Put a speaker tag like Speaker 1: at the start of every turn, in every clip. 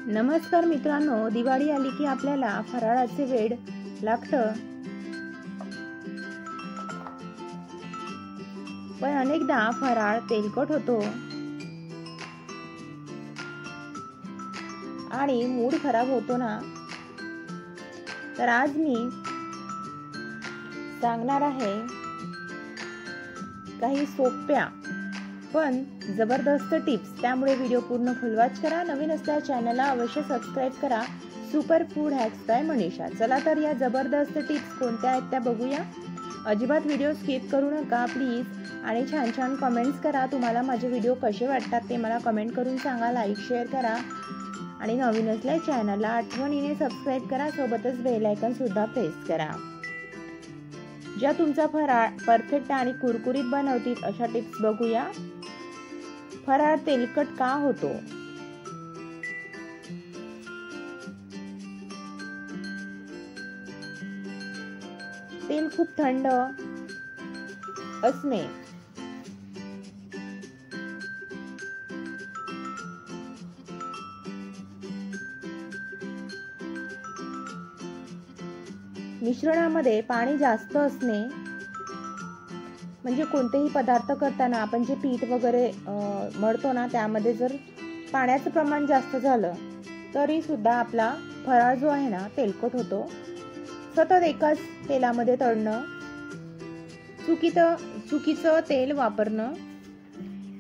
Speaker 1: नमस्कार मित्रांनो, दिवाळी आली की आपल्याला फराळाचे वेड लागतं, पण अनेकदा फराळ तेलकट होतो आणि मूड खराब होतो ना. तर आज मी सांगणार आहे काही सोप्या पण जबरदस्त टिप्स. त्यामुळे व्हिडिओ पूर्ण फुल वॉच करा. नवीन असल्या चॅनलला अवश्य सबस्क्राइब करा. Super food hacks by Manisha. चला तर या जबरदस्त टिप्स कोणत्या आहेत त्या बघूया. अजिबात व्हिडिओ स्किप करू नका प्लीज, आणि छान छान कमेंट्स करा. तुम्हाला माझे व्हिडिओ कसे वाटतात ते मला कमेंट करून सांगा. लाईक शेअर करा आणि नवीन असल्या चॅनलला आठवणीने सबस्क्राइब करा. सोबतच बेल आयकॉन सुद्धा प्रेस करा. ज्या तुमचा फराळ परफेक्ट आणि कुरकुरीत बनवतील अशा टिप्स बघूया. फराळ तेलकट का होतो? तेल खूप थंड असणे, मिश्रणामध्ये पाणी जास्त असणे, म्हणजे कोणतेही पदार्थ करताना आपण जे पीठ वगैरे मळतो ना, त्यामध्ये जर पाण्याचं प्रमाण जास्त झालं तरी सुद्धा आपला फराळ जो आहे ना तेलकट होतो. सतत एकाच तेलामध्ये तळणं, चुकीचं तेल वापरणं,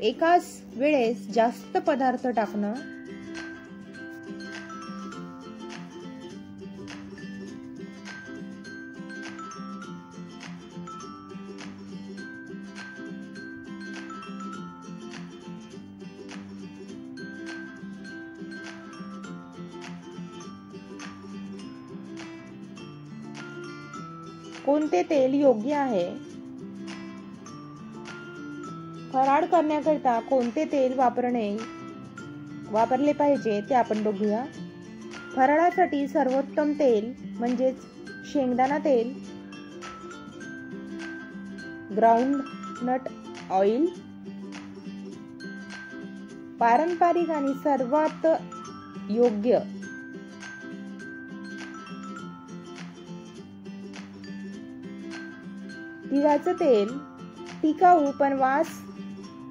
Speaker 1: एकाच वेळेस जास्त पदार्थ टाकणं, कोणते तेल योग्य आहे? फराळ करण्याकरिता कोणते तेल वापरले पाहिजे ते आपण बघूया. फराळासाठी सर्वोत्तम तेल म्हणजेच शेंगदाणा तेल, ग्राउंडनट ऑइल, पारंपरिक आणि सर्वात योग्य तिळाचं तेल. टिकाऊ पण वास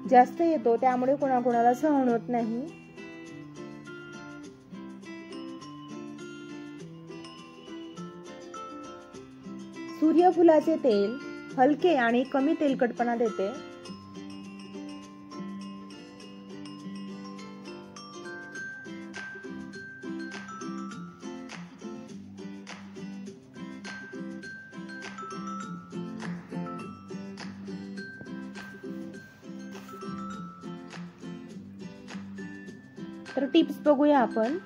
Speaker 1: जास्त येतो, त्यामुळे कोणाकोणाला सहन होत नाही. सूर्यफुलाचे तेल हलके आणि कमी तेलकटपणा देते. तर टिप्स बघूया आपण.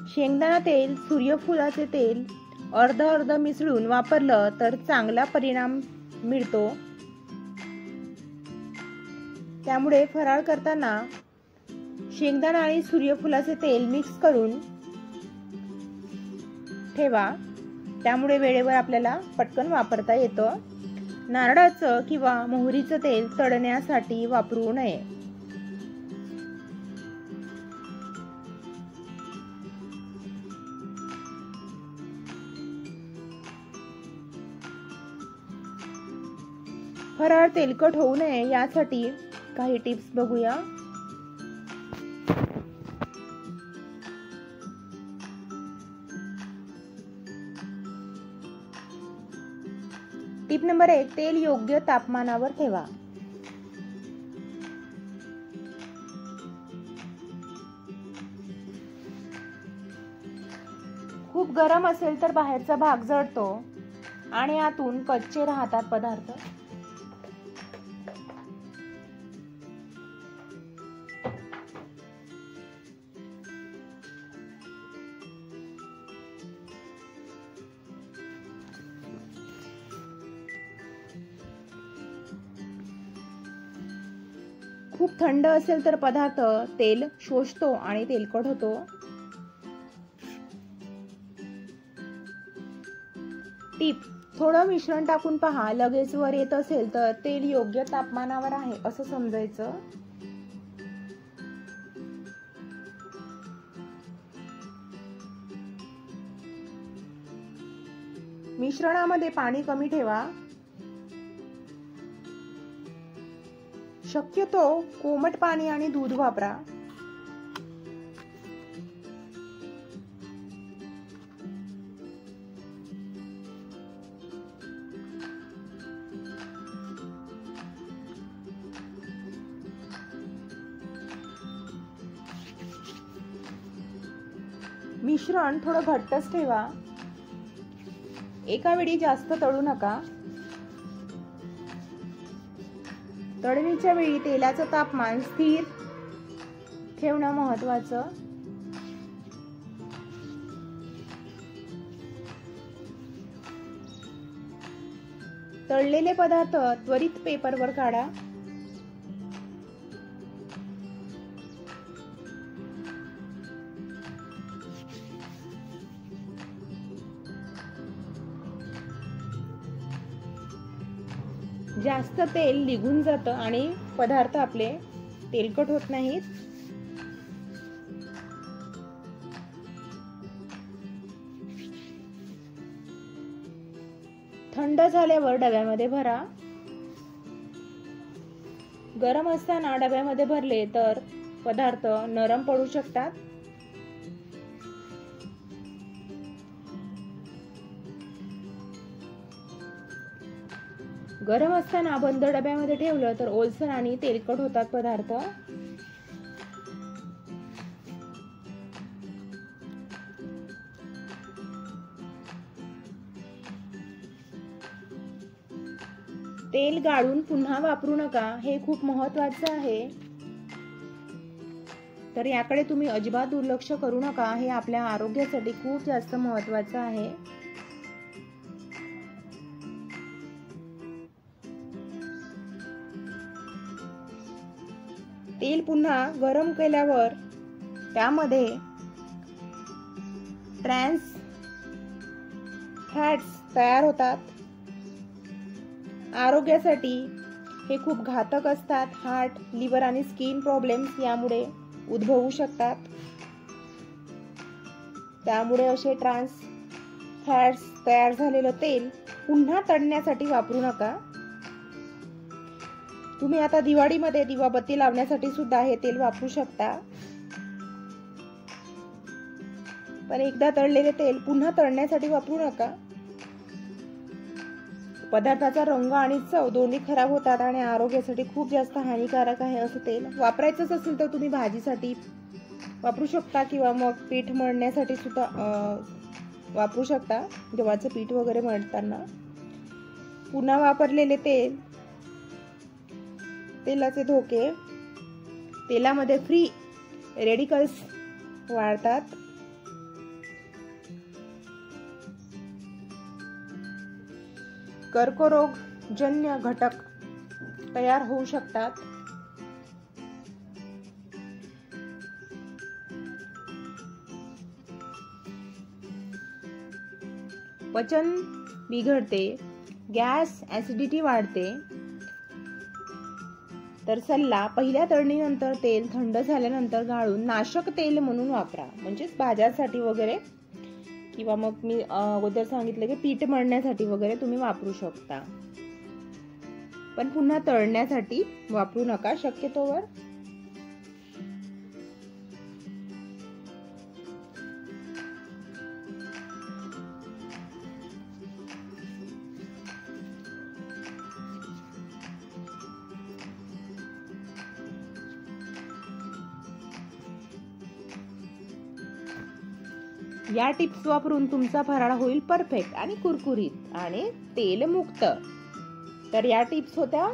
Speaker 1: शेंगदाणा तेल, सूर्यफुलाचे तेल अर्ध मिसळून वापरलं तर चांगला परिणाम मिळतो. त्यामुळे फराळ करताना शेंगदाणा आणि सूर्यफुलाचे तेल मिक्स करून ठेवा. त्यामुळे वेळेवर आपल्याला पटकन वापरता येतं. नारळाचं किंवा मोहरीचं तेल तळण्यासाठी वापरू नये. फराळ तेलकट होऊ नये यासाठी काही टिप्स बघूया. टिप नंबर 1, तेल योग्य तापमानावर ठेवा. खूप गरम असेल तर बाहेरचा भाग जळतो आणि आतून कच्चे राहतात पदार्थ. खूप थंड असेल तर पदार्थ तेल शोषतो आणि तेलकट होतो. टिप: थोडं मिश्रण टाकून पहा. लगेच वर येत असेल तर तेल योग्य तापमानावर आहे असं समजायचं. मिश्रणामध्ये पाणी कमी ठेवा. शक्यतो कोमट पाणी आणि दूध वापरा. मिश्रण थोडं घट्टच ठेवा. एका वेळी जास्त तळू नका. तळणीच्या वेळी तेलाचं तापमान स्थिर ठेवणं महत्त्वाचं. तळलेले पदार्थ त्वरित पेपरवर काढा. जास्त तेल निघून जातं आणि पदार्थ आपले तेलकट होत नाहीत. थंड झाल्यावर डब्यामध्ये भरा. गरम असताना डब्यामध्ये भरले तर पदार्थ नरम पडू शकतात. गरम असताना बंद डब्यामध्ये ठेवलं तर ओलसर आणि तेलकट होतात पदार्थ. तेल गाळून पुन्हा वापरू नका, हे खूप महत्त्वाचं आहे. तर याकडे तुम्ही अजिबात दुर्लक्ष करू नका, हे आपल्या आरोग्यासाठी खूप जास्त महत्त्वाचं आहे. तेल पुन्हा गरम केल्यावर त्यामध्ये ट्रान्स फॅट्स तयार होतात. आरोग्यासाठी हे खूप घातक असतात. हार्ट, लिव्हर आणि स्किन प्रॉब्लेम्स यामुळे उद्भवू शकतात. त्यामुळे असे ट्रान्स फॅट्स तयार झालेलं तेल पुन्हा तळण्यासाठी वापरू नका. तुम्ही आता दिवाळीमध्ये दिवाबत्ती लावण्यासाठी सुद्धा हे तेल वापरू शकता. पण एकदा तळलेले तेल पुन्हा तळण्यासाठी वापरू नका. पदार्थाचा रंग आणि चव दोन्ही खराब होतात आणि आरोग्यासाठी खूप जास्त हानिकारक आहे असं तेल. वापरायचंच असेल तर तुम्ही भाजीसाठी वापरू शकता किंवा मग पीठ मळण्यासाठी सुद्धा वापरू शकता. गव्हाचं पीठ वगैरे मळताना पुन्हा वापरलेले तेलाचे धोके. तेलामध्ये फ्री रेडिकल्स वाढतात. कर्करोगजन्य घटक तयार होऊ शकतात. पचन बिघडते, गॅस, ऍसिडिटी वाढते. तर सल्ला, पहिल्या तळणीनंतर तेल थंड झाल्यानंतर गाळून नाशक तेल म्हणून वापरा. म्हणजेच भाज्यांसाठी वगैरे किंवा मग मी अगोदर सांगितलं की पीठ मळण्यासाठी वगैरे तुम्ही वापरू शकता. पण पुन्हा तळण्यासाठी वापरू नका शक्यतोवर. या टिप्स वापरून तुमचा फराळ होईल परफेक्ट आणि कुरकुरीत आणि तेल मुक्त. तर या टिप्स होत्या